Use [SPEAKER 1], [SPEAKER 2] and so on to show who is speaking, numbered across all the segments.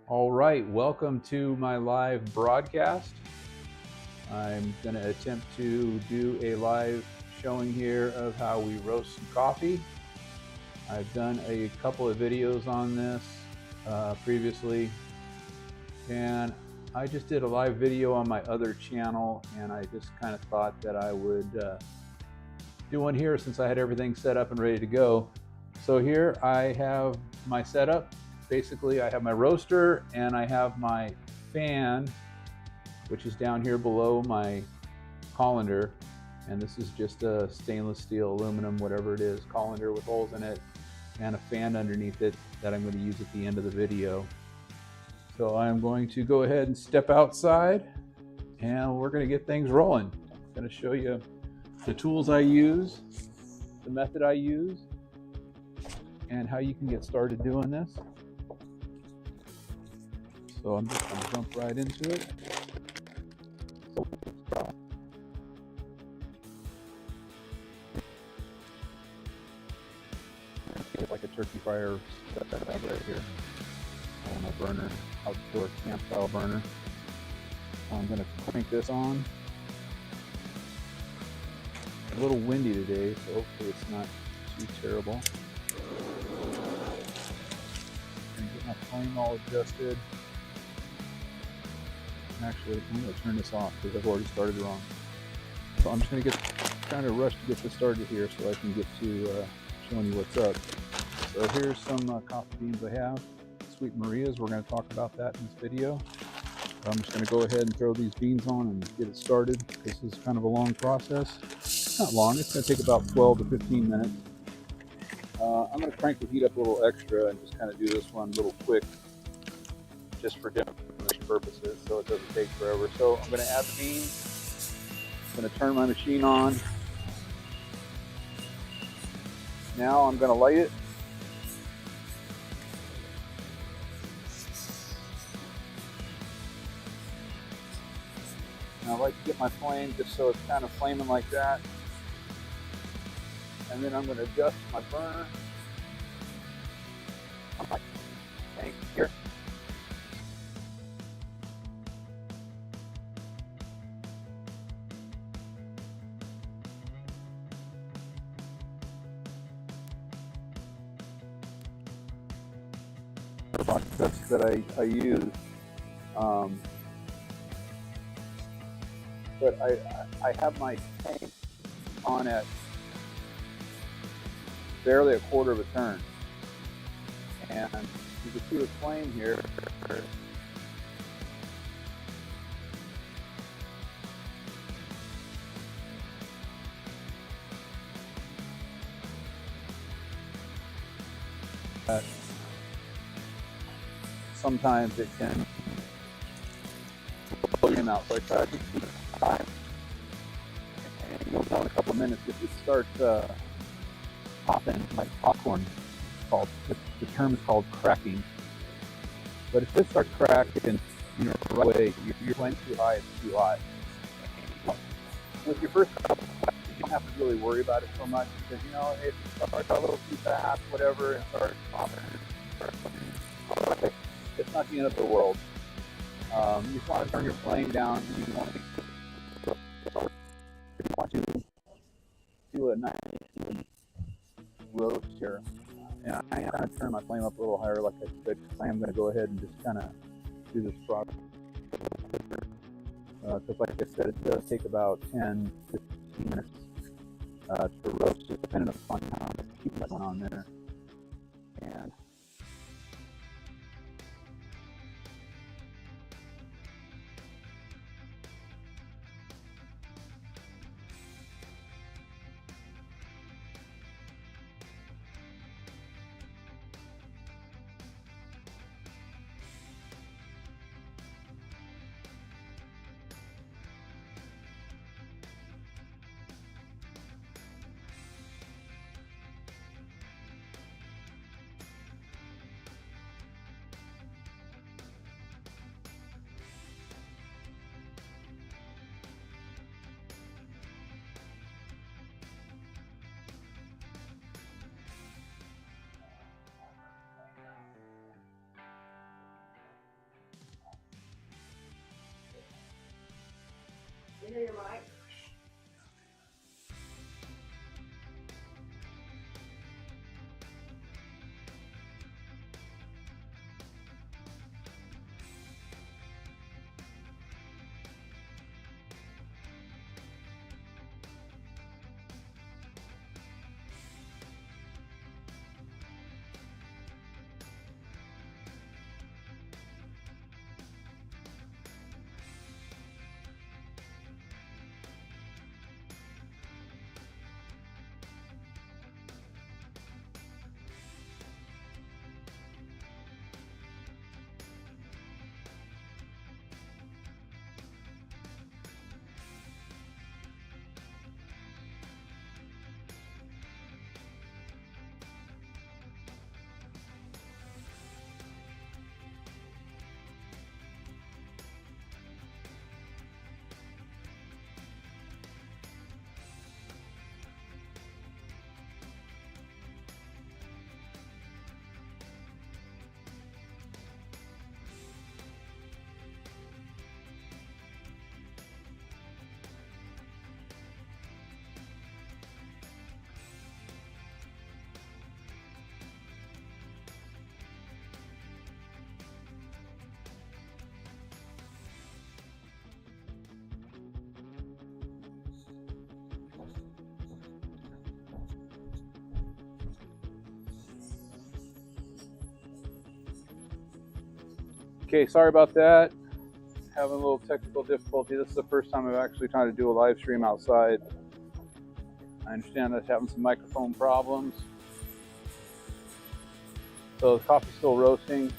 [SPEAKER 1] All right, welcome to my live broadcast. I'm going to attempt to do a live showing here of how we roast some coffee. I've done a couple of videos on this previously, and I just did a live video on my other channel, and I just kind of thought that I would do one here since I had everything set up and ready to go. So here I have my setup. Basically, I have my roaster and I have my fan, which is down here below my colander. And this is just a stainless steel, aluminum, whatever it is, colander with holes in it, and a fan underneath it that I'm going to use at the end of the video. So I'm going to go ahead and step outside and we're going to get things rolling. I'm going to show you the tools I use, the method I use, and how you can get started doing this. So I'm just going to jump right into it. It's like a turkey fryer setup right here. On a burner, outdoor camp style burner. I'm going to crank this on. A little windy today, so hopefully it's not too terrible. I'm going to get my flame all adjusted. Actually, I'm going to turn this off because I've already started wrong. So I'm just going to trying to rush to get this started here so I can get to showing you what's up. So here's some coffee beans I have. Sweet Marias, we're going to talk about that in this video. I'm just going to go ahead and throw these beans on and get it started. This is kind of a long process. Not long, it's going to take about 12 to 15 minutes. I'm going to crank the heat up a little extra and just kind of do this one a little quick, just for demonstration purposes, so it doesn't take forever. So I'm going to add the beans. I'm going to turn my machine on. Now I'm going to light it. And I like to get my flame just so it's kind of flaming like that. And then I'm going to adjust my burner. Tank here. That I use, but I have my tank on at barely a quarter of a turn, and you can see the flame here. Sometimes it can blow your mouth, so I try to keep time. And you'll know in a couple of minutes if it starts popping like popcorn. Called the term is called cracking. But if this starts cracking, right away, you're going too high, it's too hot. With your first couple, you don't have to really worry about it so much because if it starts a little too fast, whatever, it starts popping. It's not the end of the world. You just want to turn your flame down. You want to do a nice roast here. And I kind of turn my flame up a little higher, like I said. I am going to go ahead and just kind of do this process. Because like I said, it does take about 10 to 15 minutes to roast, just depending upon how much heat is going on there. pan.
[SPEAKER 2] You hear your mic?
[SPEAKER 1] Okay, sorry about that. Having a little technical difficulty. This is the first time I've actually tried to do a live stream outside. I understand that's having some microphone problems. So the coffee's still roasting.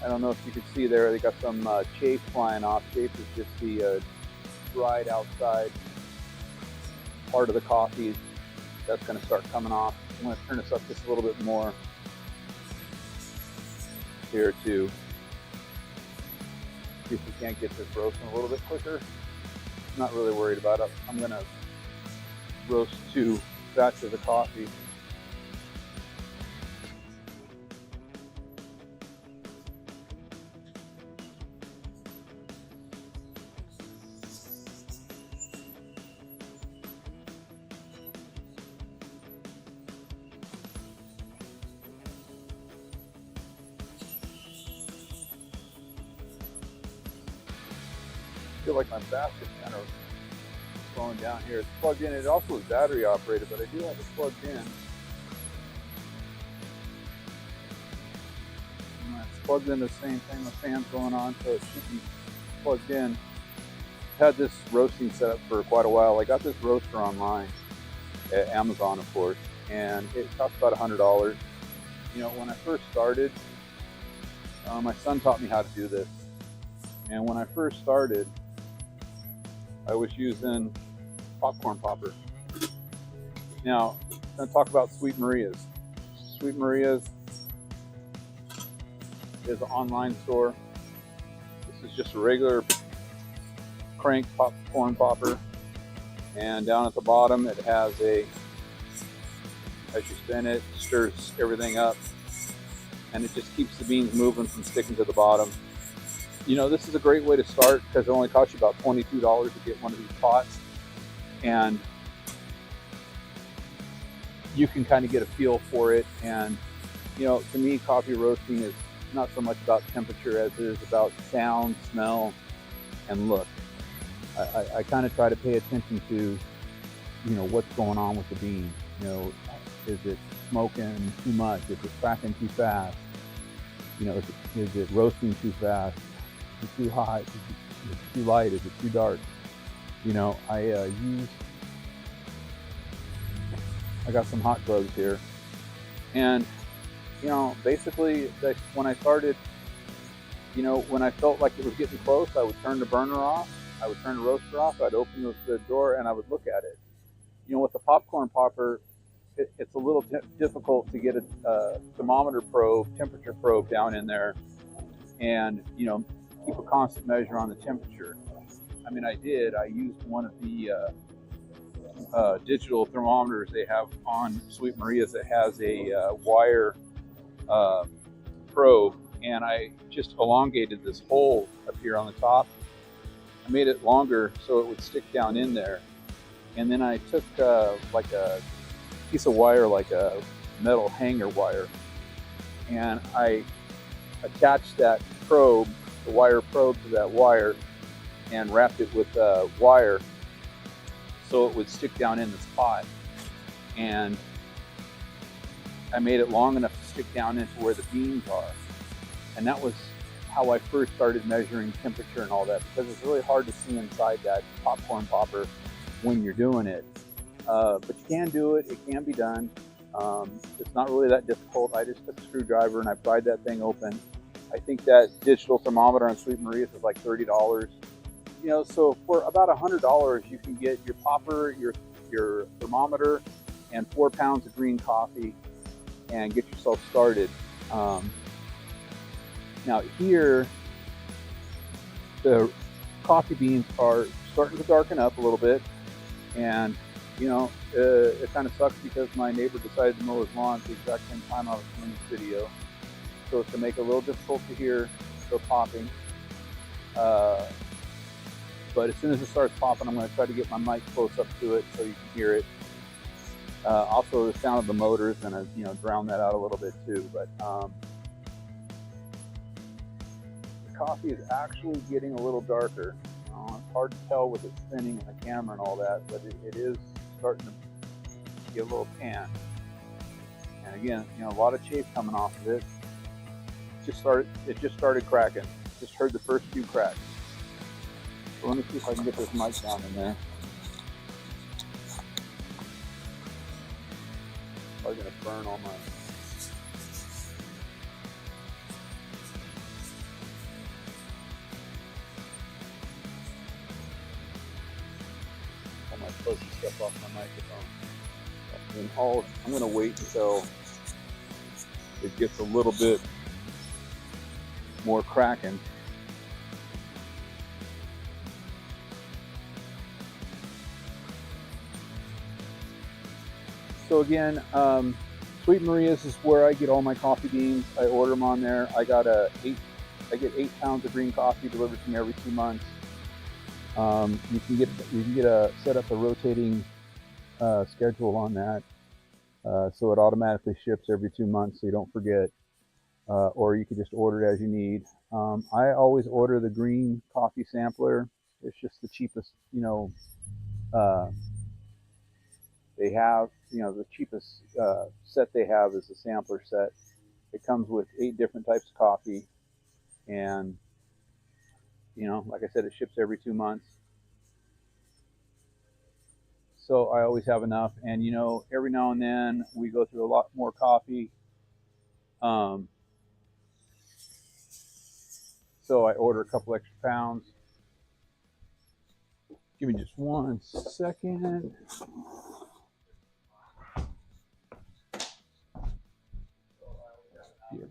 [SPEAKER 1] I don't know if you can see there, they got some chafe flying off. Chafe is just the dried outside part of the coffee that's going to start coming off. I'm going to turn this up just a little bit more here to see if we can't get this roasting a little bit quicker. I'm not really worried about it. I'm going to roast 2 batches of coffee. I feel like my basket's kind of slowing down here. It's plugged in. It also is battery operated, but I do have it plugged in. And it's plugged in the same thing. The fan's going on, so it should be plugged in. I've had this roasting set up for quite a while. I got this roaster online at Amazon, of course, and it cost about $100. You know, when I first started, my son taught me how to do this. And when I first started, I was using popcorn popper. Now, I'm going to talk about Sweet Maria's. Sweet Maria's is an online store. This is just a regular crank popcorn popper. And down at the bottom, it has as you spin it, stirs everything up. And it just keeps the beans moving from sticking to the bottom. You know, this is a great way to start because it only costs you about $22 to get one of these pots. And you can kind of get a feel for it. And, you know, to me, coffee roasting is not so much about temperature as it is about sound, smell, and look. I kind of try to pay attention to, you know, what's going on with the beans. You know, Is it smoking too much? Is it cracking too fast? You know, is it roasting too fast? Is it too hot? Is it too light? Is it too dark? You know, I got some hot plugs here, and you know, basically, when I started, you know, when I felt like it was getting close, I would turn the burner off, I would turn the roaster off, I'd open the door, and I would look at it. You know, with the popcorn popper, it's a little difficult to get a thermometer probe, temperature probe down in there, and you know, keep a constant measure on the temperature. I mean, I used one of the digital thermometers they have on Sweet Maria's that has a wire probe, and I just elongated this hole up here on the top. I made it longer so it would stick down in there, and then I took like a piece of wire, like a metal hanger wire, and I attached that probe, the wire probe, to that wire, and wrapped it with wire so it would stick down in this pot. And I made it long enough to stick down into where the beans are. And that was how I first started measuring temperature and all that, because it's really hard to see inside that popcorn popper when you're doing it. But you can do it, it can be done. It's not really that difficult. I just took a screwdriver and I pried that thing open. I think that digital thermometer on Sweet Maria's is like $30. You know, so for about $100, you can get your popper, your thermometer, and 4 pounds of green coffee, and get yourself started. Now here, the coffee beans are starting to darken up a little bit, and you know, it kind of sucks because my neighbor decided to mow his lawn at the exact same time I was doing this video, so it's to make it a little difficult to hear the popping. But as soon as it starts popping, I'm going to try to get my mic close up to it so you can hear it. Also, the sound of the motor is going to, you know, drown that out a little bit too. But the coffee is actually getting a little darker. It's hard to tell with it spinning and the camera and all that, but it is starting to get a little tan. And again, you know, a lot of chafe coming off of it. It just started cracking. Just heard the first few cracks. So let me see if I can get this mic down in there. Probably gonna burn all my. All my fuzzy stuff off my microphone. And I'm gonna wait until it gets a little bit more cracking. So again, Sweet Maria's is where I get all my coffee beans. I order them on there. I get 8 pounds of green coffee delivered to me every 2 months. You can get set up a rotating schedule on that, so it automatically ships every 2 months, so you don't forget. Or you can just order it as you need. I always order the green coffee sampler. It's just the cheapest, you know. They have, you know, the cheapest set they have is the sampler set. It comes with 8 different types of coffee, and you know, like I said, it ships every 2 months. So I always have enough, and you know, every now and then we go through a lot more coffee. So I order a couple extra pounds. Give me just 1 second. Here.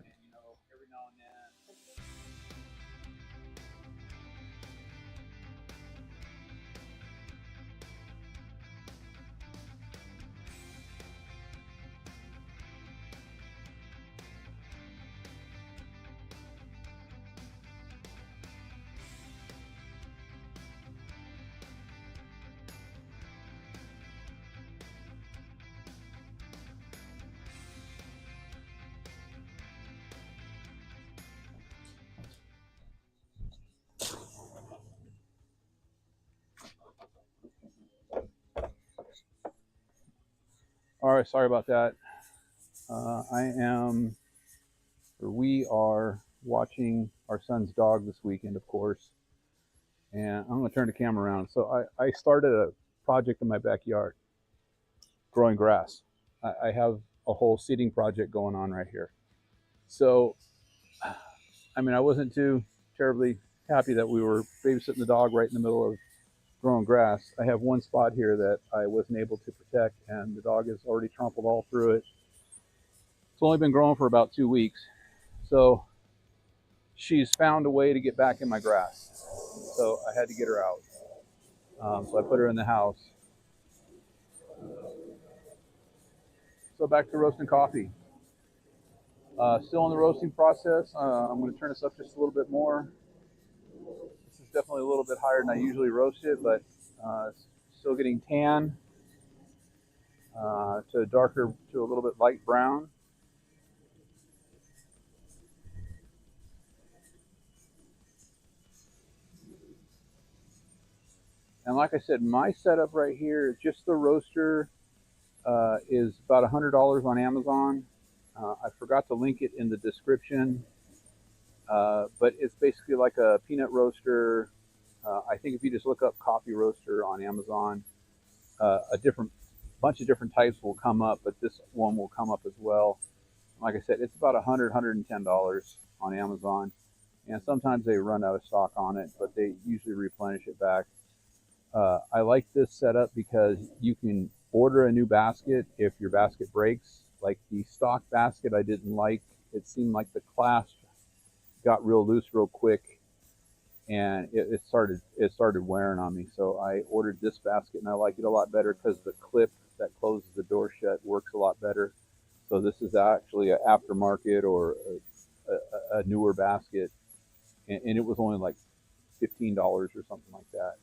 [SPEAKER 1] All right, sorry about that. We are watching our son's dog this weekend, of course. And I'm going to turn the camera around. So I started a project in my backyard, growing grass. I have a whole seeding project going on right here. So, I mean, I wasn't too terribly happy that we were babysitting the dog right in the middle of growing grass. I have one spot here that I wasn't able to protect, and the dog has already trampled all through it. It's only been growing for about 2 weeks. So she's found a way to get back in my grass. So I had to get her out. So I put her in the house. So back to roasting coffee. Still in the roasting process. I'm going to turn this up just a little bit more. This is definitely a little bit higher than I usually roast it, but still getting tan to darker to a little bit light brown. And like I said, my setup right here, just the roaster, is about $100 on Amazon. I forgot to link it in the description, but it's basically like a peanut roaster. I think if you just look up coffee roaster on Amazon, a different bunch of different types will come up, but this one will come up as well. Like I said, it's about $110 on Amazon, and sometimes they run out of stock on it, but they usually replenish it back. I like this setup because you can order a new basket if your basket breaks. Like the stock basket I didn't like. It seemed like the clasp got real loose real quick, and it started wearing on me. So I ordered this basket, and I like it a lot better because the clip that closes the door shut works a lot better. So this is actually an aftermarket or a newer basket, and it was only like $15 or something like that.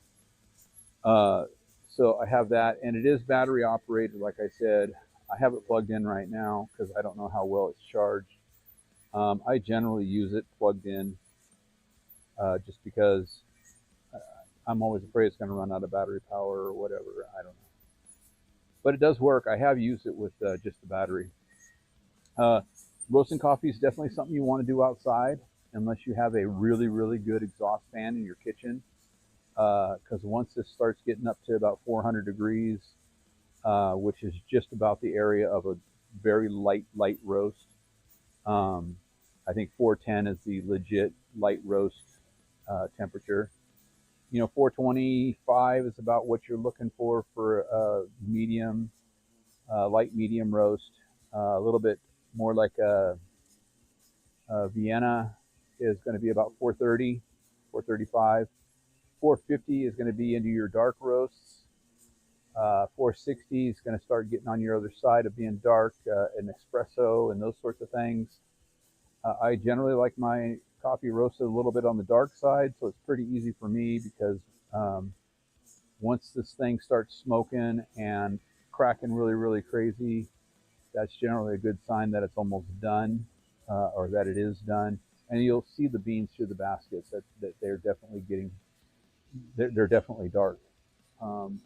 [SPEAKER 1] So I have that, and it is battery operated. Like I said, I have it plugged in right now because I don't know how well it's charged. I generally use it plugged in just because I'm always afraid it's going to run out of battery power or whatever. I don't know. But it does work. I have used it with just the battery. Uh, Roasting coffee is definitely something you want to do outside unless you have a really, really good exhaust fan in your kitchen. Because once this starts getting up to about 400 degrees, which is just about the area of a very light roast. I think 410 is the legit light roast temperature. 425 is about what you're looking for a medium, light medium roast. A little bit more like a Vienna is going to be about 430, 435. 450 is going to be into your dark roasts. 460 is going to start getting on your other side of being dark, an espresso and those sorts of things. I generally like my coffee roasted a little bit on the dark side, so it's pretty easy for me because um, once this thing starts smoking and cracking really, really crazy, that's generally a good sign that it's almost done or that it is done. And you'll see the beans through the baskets that they're definitely they're definitely dark. Um,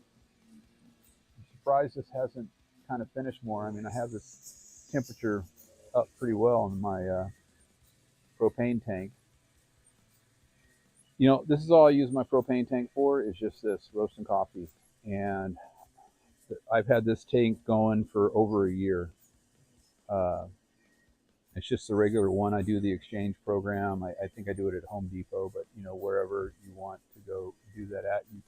[SPEAKER 1] I'm surprised this hasn't kind of finished more. I mean, I have this temperature up pretty well in my propane tank. This is all I use my propane tank for is just this roasting coffee. And I've had this tank going for over a year. Uh, it's just the regular one. I do the exchange program. I think I do it at Home Depot, but wherever you want to go do that at, you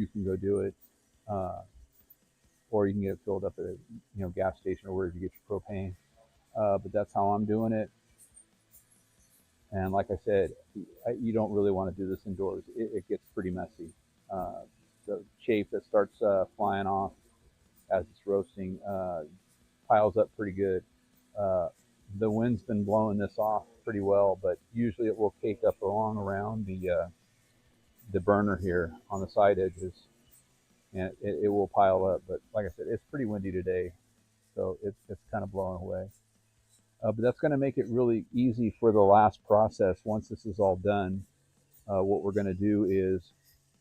[SPEAKER 1] can go do it. Uh, or you can get it filled up at a gas station or wherever you get your propane. But that's how I'm doing it. And like I said, you don't really want to do this indoors. It gets pretty messy. The chaff that starts flying off as it's roasting piles up pretty good. Uh, the wind's been blowing this off pretty well, but usually it will cake up along around the burner here on the side edges, and it will pile up. But like I said, it's pretty windy today, so it's kind of blowing away. But that's going to make it really easy for the last process. Once this is all done, what we're going to do is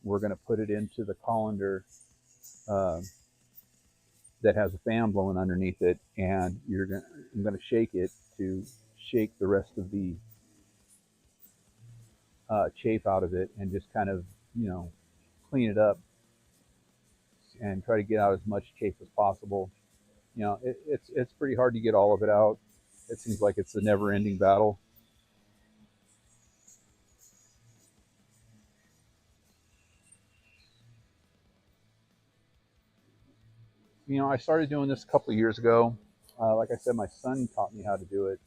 [SPEAKER 1] we're going to put it into the colander. Uh, that has a fan blowing underneath it, and I'm going to shake it to shake the rest of the chafe out of it, and just kind of, clean it up and try to get out as much chafe as possible. It's pretty hard to get all of it out. It seems like it's a never-ending battle. I started doing this a couple of years ago. Like I said, my son taught me how to do it,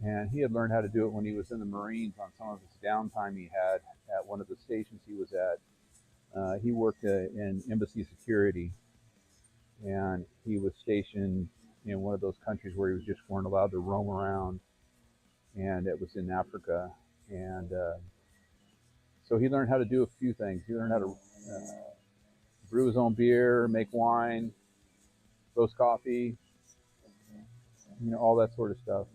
[SPEAKER 1] and he had learned how to do it when he was in the Marines on some of his downtime he had at one of the stations he was at. He worked in embassy security, and he was stationed in one of those countries where he just weren't allowed to roam around, and it was in Africa. And so he learned how to do a few things. He learned how to brew his own beer, make wine, roast coffee, all that sort of stuff.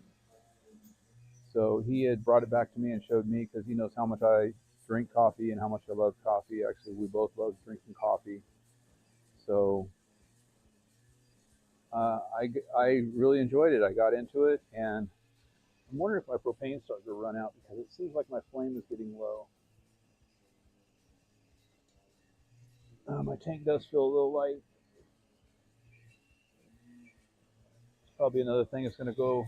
[SPEAKER 1] So he had brought it back to me and showed me, because he knows how much I drink coffee and how much I love coffee. Actually, we both love drinking coffee. So I really enjoyed it. I got into it, and I'm wondering if my propane started to run out, because it seems like my flame is getting low. My tank does feel a little light. It's probably another thing that's going to go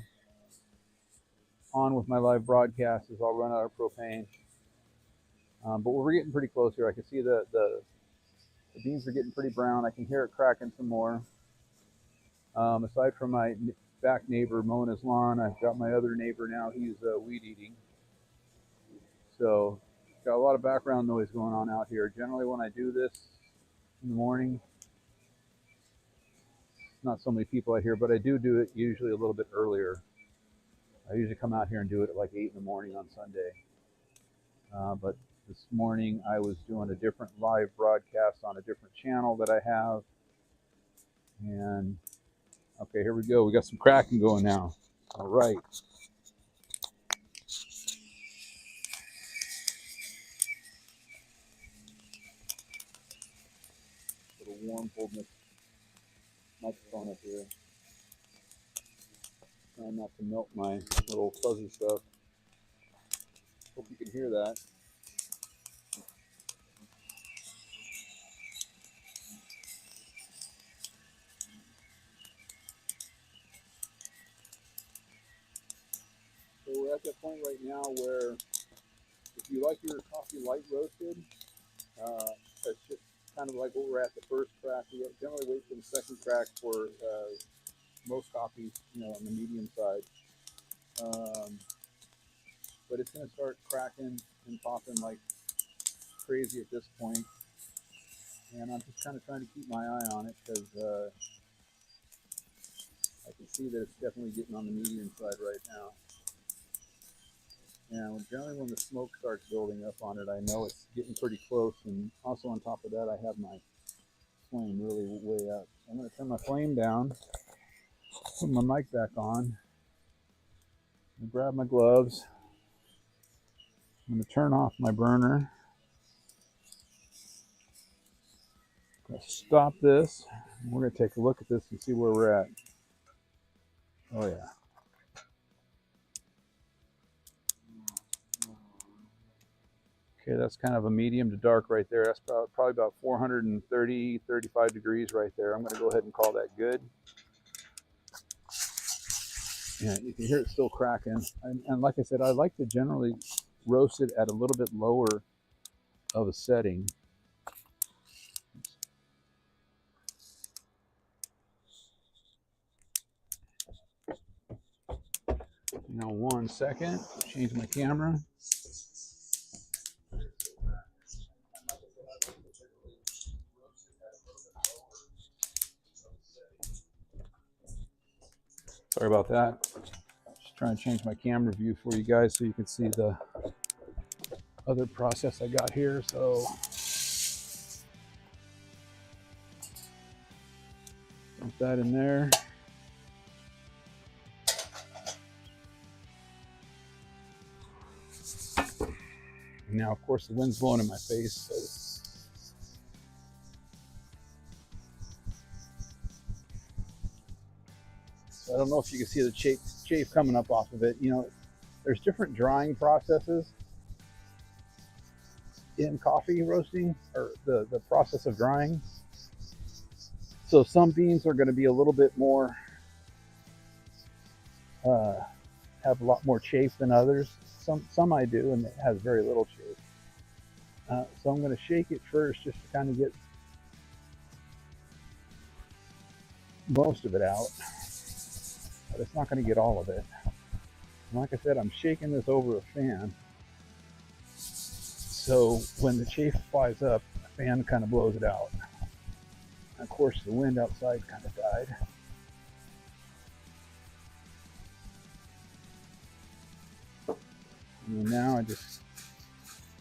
[SPEAKER 1] on with my live broadcast, is I'll run out of propane. But we're getting pretty close here. I can see the beans are getting pretty brown. I can hear it cracking some more. Aside from my back neighbor mowing his lawn, I've got my other neighbor now. He's weed eating. So got a lot of background noise going on out here. Generally, when I do this in the morning, not so many people out here, but I do it usually a little bit earlier. I usually come out here and do it at like 8 in the morning on Sunday. But this morning I was doing a different live broadcast on a different channel that I have. And okay, here we go. We got some cracking going now. All right. A little warm holding this microphone up here. Trying not to melt my little fuzzy stuff. Hope you can hear that. So we're at that point right now where, if you like your coffee light roasted, that's just kind of like what we're at the first crack. We generally wait for the second crack for most coffees, on the medium side. But it's going to start cracking and popping like crazy at this point. And I'm just kind of trying to keep my eye on it, because I can see that it's definitely getting on the medium side right now. And generally when the smoke starts building up on it, I know it's getting pretty close. And also on top of that, I have my flame really way up. I'm going to turn my flame down, put my mic back on, and grab my gloves. I'm going to turn off my burner. I'm going to stop this. We're going to take a look at this and see where we're at. Oh yeah. Okay, that's kind of a medium to dark right there. That's probably about 430, 35 degrees right there. I'm going to go ahead and call that good. Yeah, you can hear it still cracking. And like I said, I like to generally roast it at a little bit lower of a setting. Now, 1 second, change my camera. Sorry about that. Just trying to change my camera view for you guys so you can see the other process I got here. So dump that in there. Now, of course, the wind's blowing in my face. So So I don't know if you can see the chafe coming up off of it. You know, there's different drying processes in coffee roasting, or the process of drying. So some beans are going to be a little bit more, have a lot more chafe than others. Some I do, and it has very little chafe. So I'm going to shake it first just to kind of get most of it out, but it's not going to get all of it. And like I said, I'm shaking this over a fan, so when the chafe flies up, the fan kind of blows it out. And of course, the wind outside kind of died. And now I just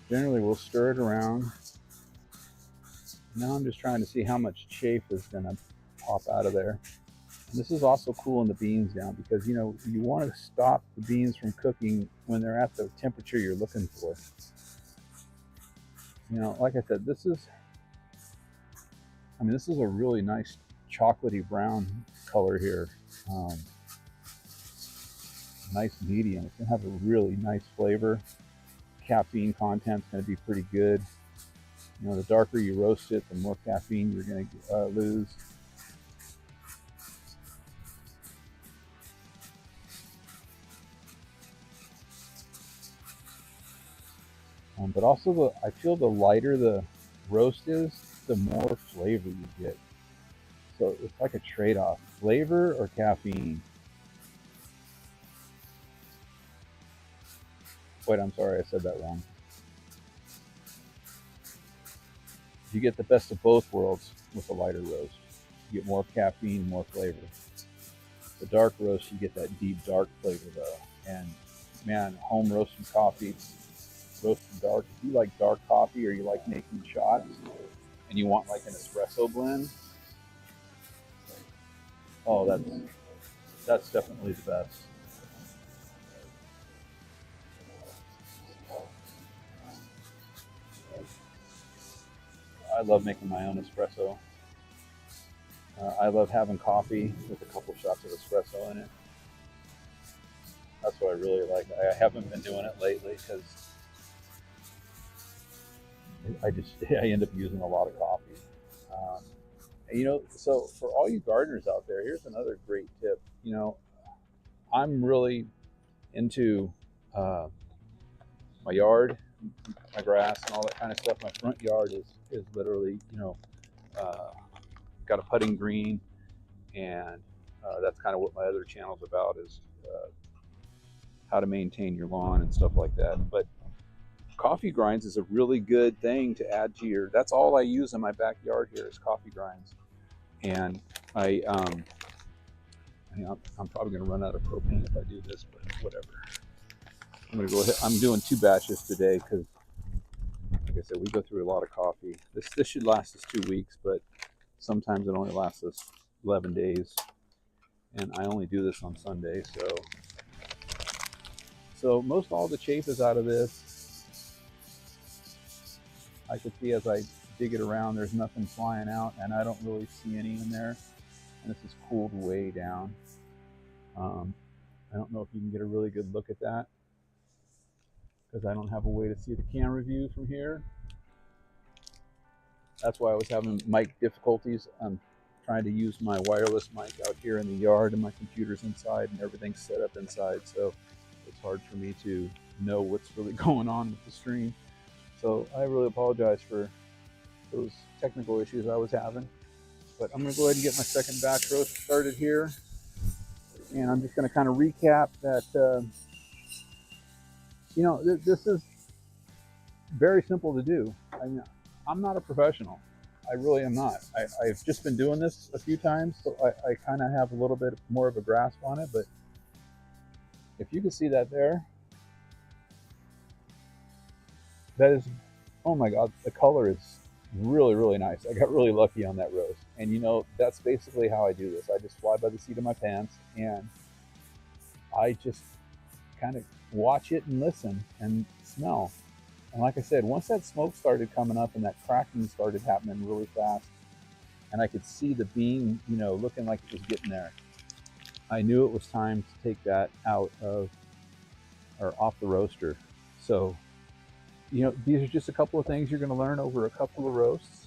[SPEAKER 1] generally will stir it around. Now I'm just trying to see how much chafe is going to pop out of there. And this is also cooling the beans down, because you know you want to stop the beans from cooking when they're at the temperature you're looking for. You know, like I said, this is a really nice chocolatey brown color here. Nice medium. It's gonna have a really nice flavor. Caffeine content's gonna be pretty good. You know, the darker you roast it, the more caffeine you're gonna lose. But also, I feel the lighter the roast is, the more flavor you get. So it's like a trade-off: flavor or caffeine. Wait, I'm sorry, I said that wrong. You get the best of both worlds with a lighter roast. You get more caffeine, more flavor. The dark roast, you get that deep dark flavor though. And man, home roasted coffee, roasted dark. If you like dark coffee, or you like making shots, and you want like an espresso blend, oh, that's definitely the best. I love making my own espresso. I love having coffee with a couple shots of espresso in it. That's what I really like. I haven't been doing it lately because I end up using a lot of coffee. And, you know, so for all you gardeners out there, here's another great tip. You know, I'm really into my yard, my grass, and all that kind of stuff. My front yard is literally, you know, uh, got a putting green, and that's kind of what my other channel's about, is how to maintain your lawn and stuff like that. But coffee grinds is a really good thing to add to your. That's all I use in my backyard here is coffee grinds, and I'm probably going to run out of propane if I do this, but whatever. I'm going to go ahead. I'm doing 2 batches today because, like I said, we go through a lot of coffee. This should last us 2 weeks, but sometimes it only lasts us 11 days, and I only do this on Sunday, so most all the chafe is out of this. I can see as I dig it around, there's nothing flying out, and I don't really see any in there. And this is cooled way down. I don't know if you can get a really good look at that, because I don't have a way to see the camera view from here. That's why I was having mic difficulties. I'm trying to use my wireless mic out here in the yard, and my computer's inside, and everything's set up inside, so it's hard for me to know what's really going on with the stream. So I really apologize for those technical issues I was having. But I'm going to go ahead and get my second batch roast started here. And I'm just going to kind of recap that, you know, this is very simple to do. I mean, I'm not a professional. I really am not. I've just been doing this a few times, so I kind of have a little bit more of a grasp on it. But if you can see that there, that is, oh my God, the color is really, really nice. I got really lucky on that roast. And you know, that's basically how I do this. I just fly by the seat of my pants, and I just kind of watch it and listen and smell. And like I said, once that smoke started coming up and that cracking started happening really fast, and I could see the bean, you know, looking like it was getting there, I knew it was time to take that out of or off the roaster. So, these are just a couple of things you're going to learn over a couple of roasts.